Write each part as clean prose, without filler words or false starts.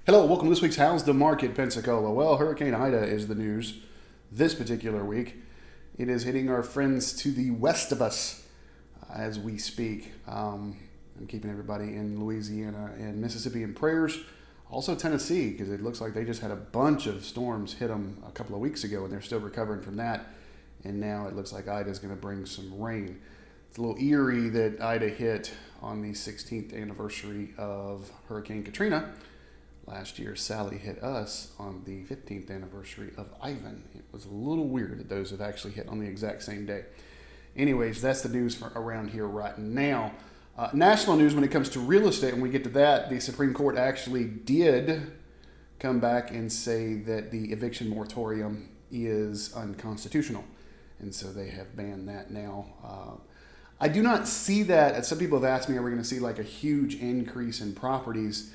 Hello, welcome to this week's How's the Market Pensacola. Well, Hurricane Ida is the news this particular week. It is hitting our friends to the west of us as we speak. I'm keeping everybody in Louisiana and Mississippi in prayers. Also Tennessee, because it looks like they just had a bunch of storms hit them a couple of weeks ago and they're still recovering from that. And now it looks like Ida is going to bring some rain. It's a little eerie that Ida hit on the 16th anniversary of Hurricane Katrina. Last year, Sally hit us on the 15th anniversary of Ivan. It was a little weird that those have actually hit on the exact same day. Anyways, that's the news for around here right now. National news when it comes to real estate, when we get to that, the Supreme Court actually did come back and say that the eviction moratorium is unconstitutional. And so they have banned that now. I do not see that, as some people have asked me, are we going to see like a huge increase in properties?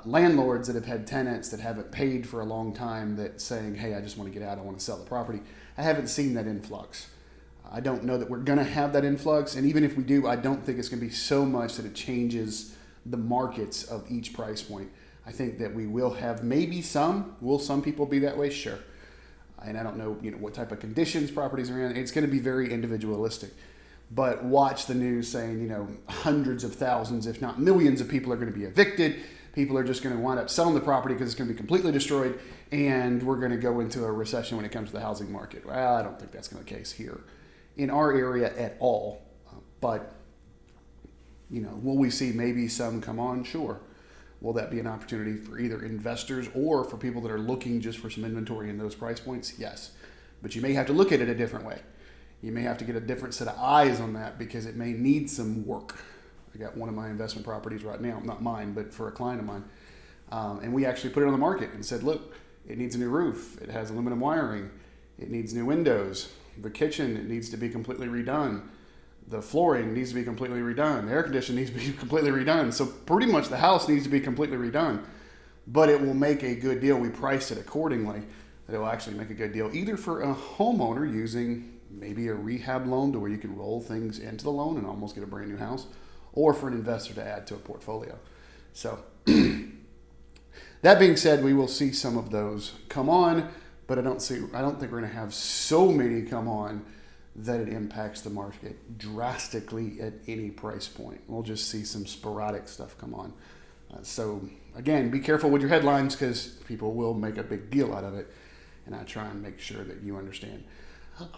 Landlords that have had tenants that haven't paid for a long time that saying, hey, I just want to get out, I want to sell the property. I haven't seen that influx. I don't know that we're going to have that influx. And even if we do, I don't think it's going to be so much that it changes the markets of each price point. I think that we will have maybe some. Will some people be that way? Sure. And I don't know, what type of conditions properties are in. It's going to be very individualistic. But watch the news saying, hundreds of thousands, if not millions of people are going to be evicted. People are just going to wind up selling the property because it's going to be completely destroyed, and we're going to go into a recession when it comes to the housing market. Well, I don't think that's going to be the case here in our area at all. But, will we see maybe some come on? Sure. Will that be an opportunity for either investors or for people that are looking just for some inventory in those price points? Yes. But you may have to look at it a different way. You may have to get a different set of eyes on that because it may need some work. I got one of my investment properties right now, not mine, but for a client of mine. And we actually put it on the market and said, look, it needs a new roof. It has aluminum wiring. It needs new windows. The kitchen, it needs to be completely redone. The flooring needs to be completely redone. The air conditioning needs to be completely redone. So pretty much the house needs to be completely redone. But it will make a good deal. We priced it accordingly. That it will actually make a good deal, either for a homeowner using maybe a rehab loan to where you can roll things into the loan and almost get a brand new house, or for an investor to add to a portfolio. So that being said, we will see some of those come on, but I don't think we're going to have so many come on that it impacts the market drastically at any price point. We'll just see some sporadic stuff come on. So again, be careful with your headlines because people will make a big deal out of it, and I try and make sure that you understand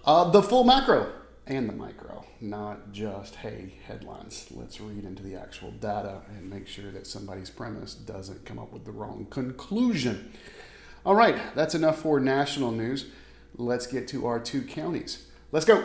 the full macro and the micro, not just, hey, headlines. Let's read into the actual data and make sure that somebody's premise doesn't come up with the wrong conclusion. All right, that's enough for national news. Let's get to our two counties. Let's go.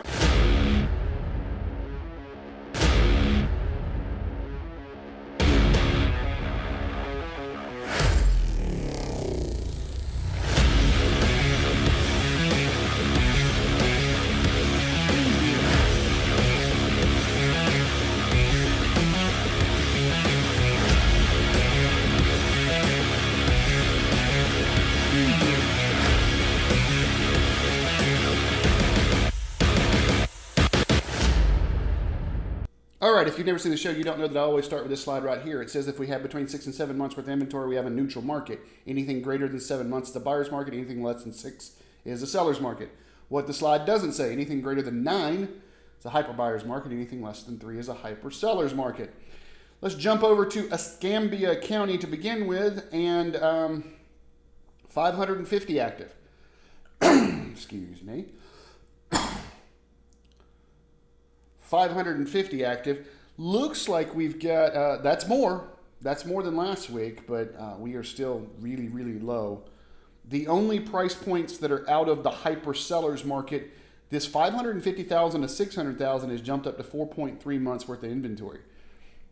All right, if you've never seen the show, you don't know that I always start with this slide right here. It says if we have between 6 and 7 months worth of inventory, we have a neutral market. Anything greater than 7 months is the buyer's market. Anything less than 6 is the seller's market. What the slide doesn't say, anything greater than 9 is a hyper buyer's market. Anything less than 3 is a hyper seller's market. Let's jump over to Escambia County to begin with, and 550 active. Excuse me. 550 active. Looks like we've got, that's more than last week, but we are still really, really low. The only price points that are out of the hyper sellers market, this 550,000 to 600,000 has jumped up to 4.3 months worth of inventory.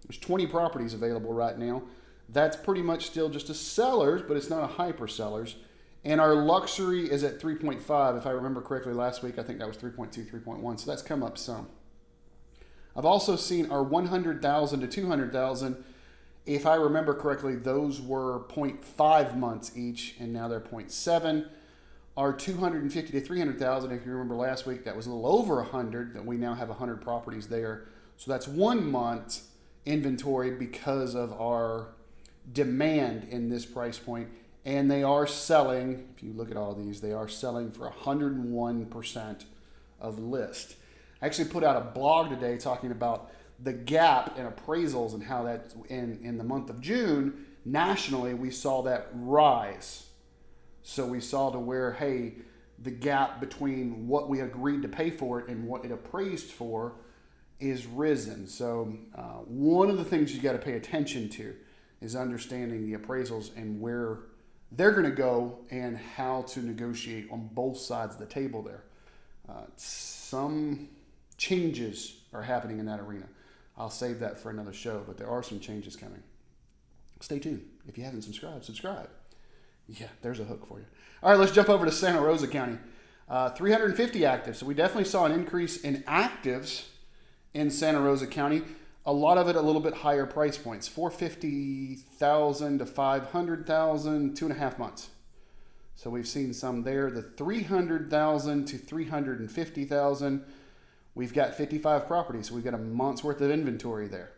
There's 20 properties available right now. That's pretty much still just a sellers, but it's not a hyper sellers. And our luxury is at 3.5. If I remember correctly last week, I think that was 3.2, 3.1. So that's come up some. I've also seen our 100,000 to 200,000. If I remember correctly, those were 0.5 months each, and now they're 0.7. Our 250 to 300,000, if you remember last week, that was a little over 100. That we now have 100 properties there. So that's 1 month inventory because of our demand in this price point, and they are selling, if you look at all these, they are selling for 101% of list. I actually put out a blog today talking about the gap in appraisals and how that in the month of June, nationally, we saw that rise. So we saw to where, hey, the gap between what we agreed to pay for it and what it appraised for is risen. So one of the things you got to pay attention to is understanding the appraisals and where they're going to go and how to negotiate on both sides of the table there. Some changes are happening in that arena. I'll save that for another show, but there are some changes coming. Stay tuned. If you haven't subscribe. Yeah, there's a hook for you. All right, let's jump over to Santa Rosa County. 350 actives. So we definitely saw an increase in actives in Santa Rosa County. A lot of it a little bit higher price points, $450,000 to $500,000, 2.5 months. So we've seen some there. The $300,000 to $350,000. We've got 55 properties, so we've got a month's worth of inventory there.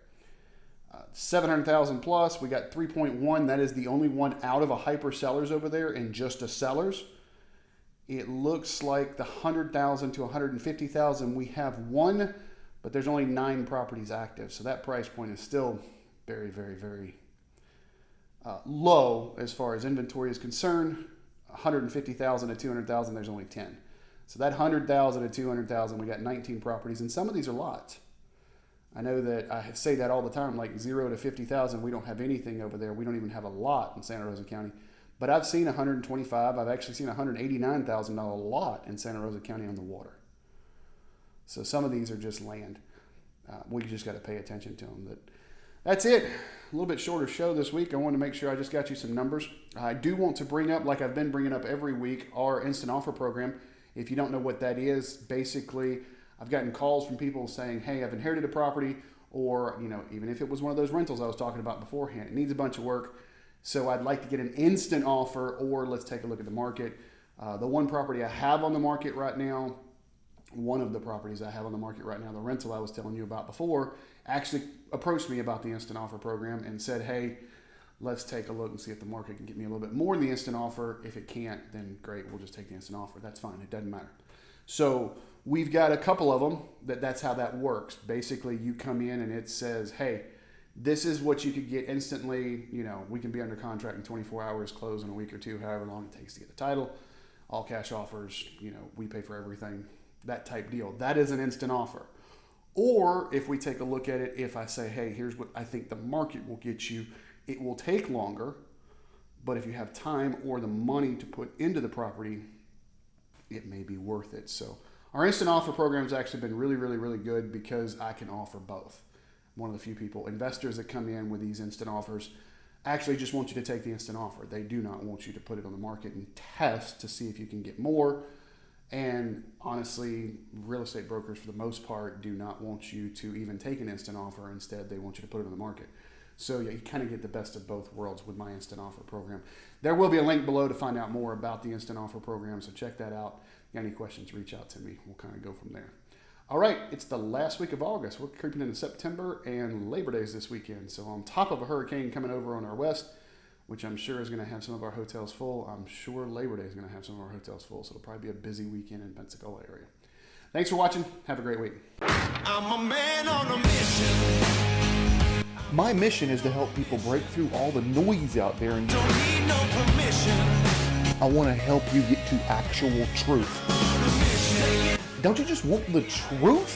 700,000 plus, we got 3.1. That is the only one out of a hyper sellers over there and just a sellers. It looks like the 100,000 to 150,000, we have one, but there's only 9 properties active. So that price point is still very, very, very low as far as inventory is concerned. 150,000 to 200,000, there's only 10. So that 100,000 to 200,000, we got 19 properties, and some of these are lots. I know that I say that all the time, like 0 to 50,000, we don't have anything over there. We don't even have a lot in Santa Rosa County. But I've seen 125. I've actually seen $189,000 lot in Santa Rosa County on the water. So some of these are just land. We just got to pay attention to them. That's it. A little bit shorter show this week. I wanted to make sure I just got you some numbers. I do want to bring up, like I've been bringing up every week, our instant offer program. If you don't know what that is, basically, I've gotten calls from people saying, hey, I've inherited a property, or, even if it was one of those rentals I was talking about beforehand, it needs a bunch of work. So I'd like to get an instant offer, or let's take a look at the market. The one property I have on the market right now, one of the properties I have on the market right now, the rental I was telling you about before, actually approached me about the instant offer program and said, hey, let's take a look and see if the market can get me a little bit more in the instant offer. If it can't, then great, we'll just take the instant offer. That's fine. It doesn't matter. So we've got a couple of them that's how that works. Basically, you come in and it says, hey, this is what you could get instantly. We can be under contract in 24 hours, close in a week or two, however long it takes to get the title. All cash offers, we pay for everything, that type deal. That is an instant offer. Or if we take a look at it, if I say, hey, here's what I think the market will get you, it will take longer, but if you have time or the money to put into the property, it may be worth it. So our instant offer program has actually been really, really, really good because I can offer both. I'm one of the few people, investors that come in with these instant offers, actually just want you to take the instant offer. They do not want you to put it on the market and test to see if you can get more. And honestly, real estate brokers, for the most part, do not want you to even take an instant offer. Instead, they want you to put it on the market. So yeah, you kind of get the best of both worlds with my instant offer program. There will be a link below to find out more about the instant offer program, so check that out. If you got any questions, reach out to me. We'll kind of go from there. All right, it's the last week of August. We're creeping into September, and Labor Day is this weekend. So on top of a hurricane coming over on our west, which I'm sure is going to have some of our hotels full, I'm sure Labor Day is going to have some of our hotels full. So it'll probably be a busy weekend in Pensacola area. Thanks for watching. Have a great week. I'm a man on a mission. My mission is to help people break through all the noise out there, and Don't need no permission. I want to help you get to actual truth. Don't you just want the truth?